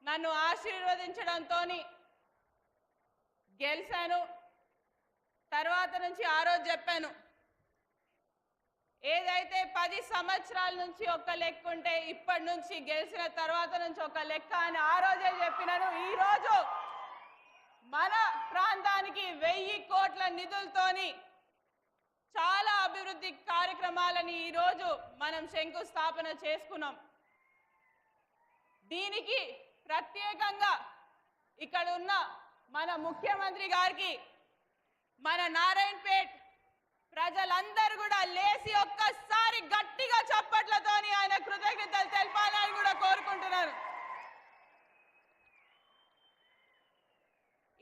నన్ను ఆశీర్వదించడంతో గెలిచాను. తర్వాత నుంచి ఆ రోజు చెప్పాను, ఏదైతే 10 సంవత్సరాల నుంచి ఒక లెక్క ఉంటే ఇప్పటి నుంచి గెలిచిన తర్వాత నుంచి ఒక లెక్క అని ఆ రోజే చెప్పినాను. ఈరోజు మన ప్రాంతానికి 1000 కోట్ల నిధులతోని చాలా అభివృద్ధి కార్యక్రమాలని ఈరోజు మనం శంకుస్థాపన చేసుకున్నాం. దీనికి ప్రత్యేకంగా ఇక్కడ ఉన్న మన ముఖ్యమంత్రి గారికి మన నారాయణపేట్ ప్రజలందరూ కూడా లేచి ఒక్కసారి గట్టిగా చప్పట్లతోని ఆయన కృతజ్ఞతలు తెలపాలని కూడా కోరుకుంటున్నారు.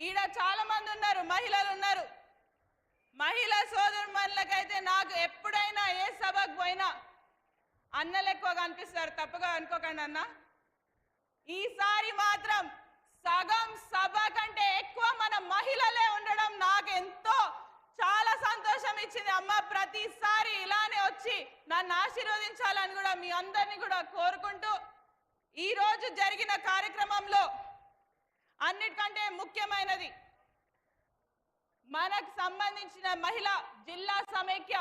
ఈడ చాలా మంది ఉన్నారు, మహిళలు ఉన్నారు. మహిళా సోదరుమణులకైతే నాకు ఎప్పుడైనా ఏ సభకు పోయినా అన్నలు ఎక్కువ కనిపిస్తారు, తప్పుగా అనుకోకండి అన్న. ఈసారి మాత్రం సగం సభ కంటే ఎక్కువ మన మహిళలే ఉండడం నాకు ఎంతో చాలా సంతోషం ఇచ్చింది. అమ్మ, ప్రతిసారి ఇలానే వచ్చి నన్ను ఆశీర్వదించాలని కూడా మీ అందరినీ కూడా కోరుకుంటూ, ఈరోజు జరిగిన కార్యక్రమంలో అన్నిటికంటే ముఖ్యమైనది మనకు సంబంధించిన మహిళా జిల్లా సమైక్య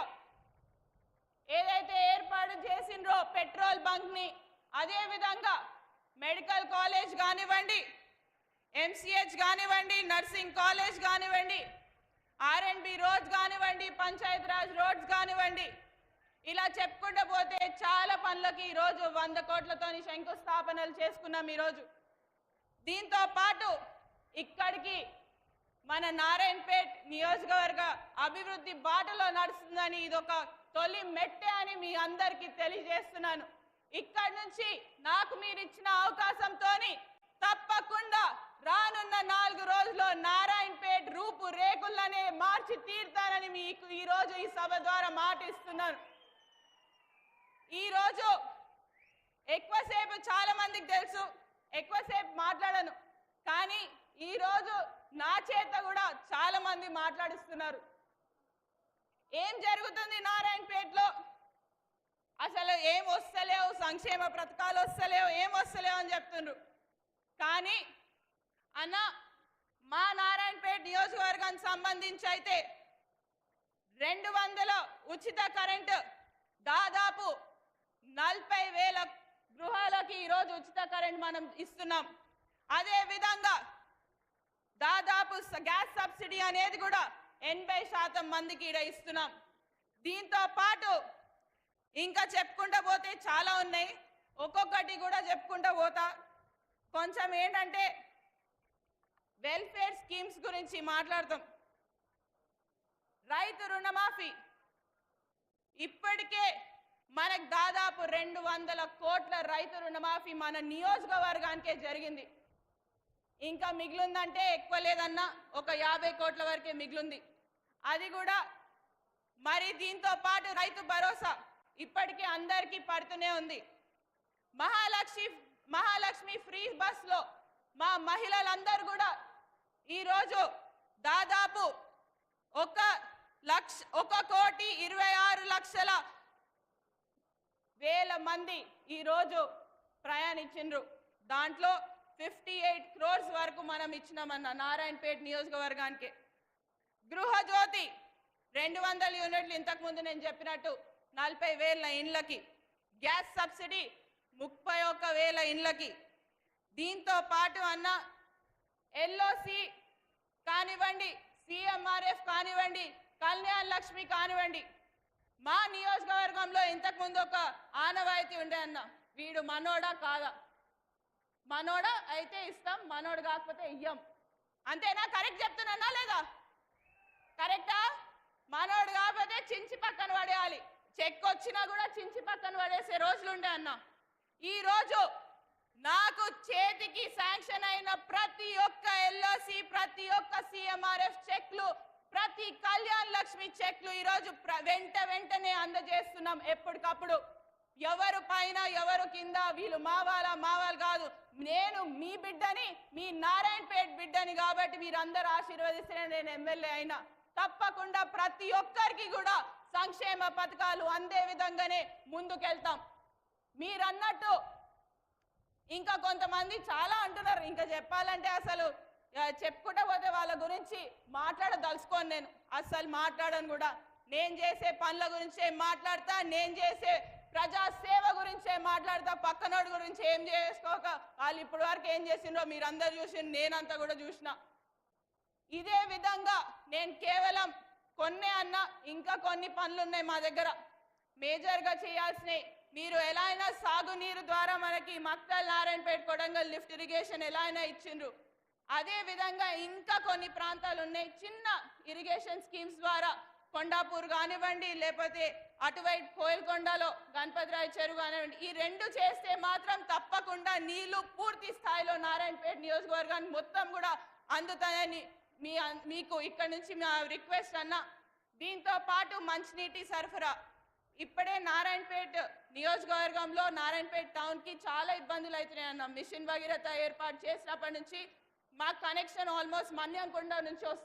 ఏదైతే ఏర్పాటు చేసిండ్రో పెట్రోల్ బంక్ ని, అదే విధంగా మెడికల్ కాలేజ్ కానివ్వండి, ఎంసీహెచ్ కానివ్వండి, నర్సింగ్ కాలేజ్ కానివ్వండి, ఆర్ఎండ్బి రోడ్స్ కానివ్వండి, పంచాయత్ రాజ్ రోడ్స్ కానివ్వండి, ఇలా చెప్పుకుంటూ పోతే చాలా పనులకి ఈరోజు 100 కోట్లతోని శంకుస్థాపనలు చేసుకున్నాం. ఈరోజు దీంతో పాటు ఇక్కడికి మన నారాయణపేట్ నియోజకవర్గ అభివృద్ధి బాటలో నడుస్తుందని ఇదొక తొలి మెట్టే అని మీ అందరికీ తెలియజేస్తున్నాను. ఇక్కడి నుంచి నాకు మీరు ఇచ్చిన అవకాశంతోని తప్పకుండా రానున్న 4 రోజుల్లో నారాయణపేట్ రూపు రేకులనే మార్చి తీర్తానని మీకు ఈరోజు ఈ సభ ద్వారా మాటిస్తున్నాను. ఈరోజు ఎక్కువసేపు చాలా మందికి తెలుసు, ఎక్కువసేపు మాట్లాడను, కానీ ఈరోజు నా చేత కూడా చాలా మంది మాట్లాడిస్తున్నారు. ఏం జరుగుతుంది నారాయణపేటలో, అసలు ఏం వస్తలేవు, సంక్షేమ పథకాలు వస్తలేవు, ఏం వస్తలేవు అని చెప్తున్నారు. కానీ అన్న, మా నారాయణపేట నియోజకవర్గానికి సంబంధించి అయితే 200 ఉచిత కరెంటు, దాదాపు 40,000 గృహాలకి ఈరోజు ఉచిత కరెంట్ మనం ఇస్తున్నాం. అదే విధంగా దాదాపు గ్యాస్ సబ్సిడీ అనేది కూడా 80% మందికి ఈడ ఇస్తున్నాం. దీంతో పాటు ఇంకా చెప్పుకుంటూ పోతే చాలా ఉన్నాయి, ఒక్కొక్కటి కూడా చెప్పుకుంటూ పోతా. కొంచెం ఏంటంటే వెల్ఫేర్ స్కీమ్స్ గురించి మాట్లాడతాం. రైతు రుణమాఫీ ఇప్పటికే మనకు దాదాపు 200 కోట్ల రైతు రుణమాఫీ మన నియోజకవర్గానికే జరిగింది. ఇంకా మిగిలిందంటే ఎక్కువ లేదన్నా ఒక 50 కోట్ల వరకే మిగిలింది. అది కూడా మరి దీంతో పాటు రైతు భరోసా ఇప్పటికే అందరికీ పడుతూనే ఉంది. మహాలక్ష్మి ఫ్రీ బస్లో మా మహిళలందరూ కూడా ఈరోజు దాదాపు 1,26,00,000 మంది ఈరోజు ప్రయాణించిండ్రు. దాంట్లో 58 crores వరకు మనం ఇచ్చినామన్న నారాయణపేట నియోజకవర్గానికి. గృహజ్యోతి 200 యూనిట్లు, ఇంతకుముందు నేను చెప్పినట్టు 40,000 ఇండ్లకి. గ్యాస్ సబ్సిడీ 31,000 ఇండ్లకి. దీంతో పాటు అన్న ఎల్ఓసి కానివ్వండి, సిఎంఆర్ఎఫ్ కానివ్వండి, కళ్యాణ్ లక్ష్మి కానివ్వండి, మా నియోజకవర్గంలో ఇంతకుముందు ఒక ఆనవాయితీ ఉండే అన్న, వీడు మనోడా కాదా, మనోడా అయితే ఇస్తాం, మనోడు కాకపోతే ఇయ్యం. అంతేనా? కరెక్ట్ చెప్తున్నా లేదా? కరెక్టా? మనోడు కాకపోతే చించి పక్కన పడేయాలి, చెక్ వచ్చినా కూడా చించి పక్కన పడేసే రోజులుండే అన్న. ఈ రోజు నాకు చేతికి శాంక్షన్ అయిన ప్రతి ఒక్క ఎల్ఓసి, ప్రతి ఒక్క సిఎంఆర్ఎఫ్ చెక్లు, ప్రతి కళ్యాణ్ లక్ష్మి చెక్లు ఈరోజు వెంటనే అందజేస్తున్నాం. ఎప్పటికప్పుడు ఎవరు పైన ఎవరు కింద, వీళ్ళు మావాళ్ళు కాదు, నేను మీ బిడ్డని, మీ నారాయణపేట బిడ్డని, కాబట్టి మీరందరూ ఆశీర్వదిస్తేనే నేను ఎమ్మెల్యే అయినా. తప్పకుండా ప్రతి ఒక్కరికి కూడా సంక్షేమ పథకాలు అందే విధంగానే ముందుకెళ్తాం. మీరన్నట్టు ఇంకా కొంతమంది చాలా అంటున్నారు. ఇంకా చెప్పాలంటే అసలు చెప్పుకుంటూ పోతే వాళ్ళ గురించి మాట్లాడదలుచుకోను. నేను అస్సలు మాట్లాడను కూడా. నేను చేసే పనుల గురించే మాట్లాడతా, నేను చేసే ప్రజా సేవ గురించే మాట్లాడతా. పక్కనోడి గురించి ఏం చేసుకోక వాళ్ళు ఇప్పటి వరకు ఏం చేసిండ్రో మీరందరూ చూసి నేనంతా కూడా చూసిన. ఇదే విధంగా నేను కేవలం కొన్నే అన్న, ఇంకా కొన్ని పనులు ఉన్నాయి మా దగ్గర మేజర్గా చేయాల్సినవి. మీరు ఎలా అయినా సాగునీరు ద్వారా మనకి మక్తల్, నారాయణపేట, కొడంగల్ లిఫ్ట్ ఇరిగేషన్ ఎలా అయినా ఇచ్చిండ్రు. అదే విధంగా ఇంకా కొన్ని ప్రాంతాలు ఉన్నాయి చిన్న ఇరిగేషన్ స్కీమ్స్ ద్వారా, కొండాపూర్ కానివ్వండి, లేకపోతే అటువైపు కోయల్కొండలో గణపతిరాయ్ చెరువు కానివ్వండి, ఈ రెండు చేస్తే మాత్రం తప్పకుండా నీళ్లు పూర్తి స్థాయిలో నారాయణపేట నియోజకవర్గానికి మొత్తం కూడా అందుతాయని మీకు ఇక్కడ నుంచి మా రిక్వెస్ట్ అన్న. దీంతో పాటు మంచినీటి సరఫరా ఇప్పుడే నారాయణపేట నియోజకవర్గంలో నారాయణపేట టౌన్కి చాలా ఇబ్బందులు అవుతున్నాయి అన్న. మిషన్ భగీరథ ఏర్పాటు చేసినప్పటి నుంచి మా కనెక్షన్ ఆల్మోస్ట్ మన్యంకొండ నుంచి వస్తుంది.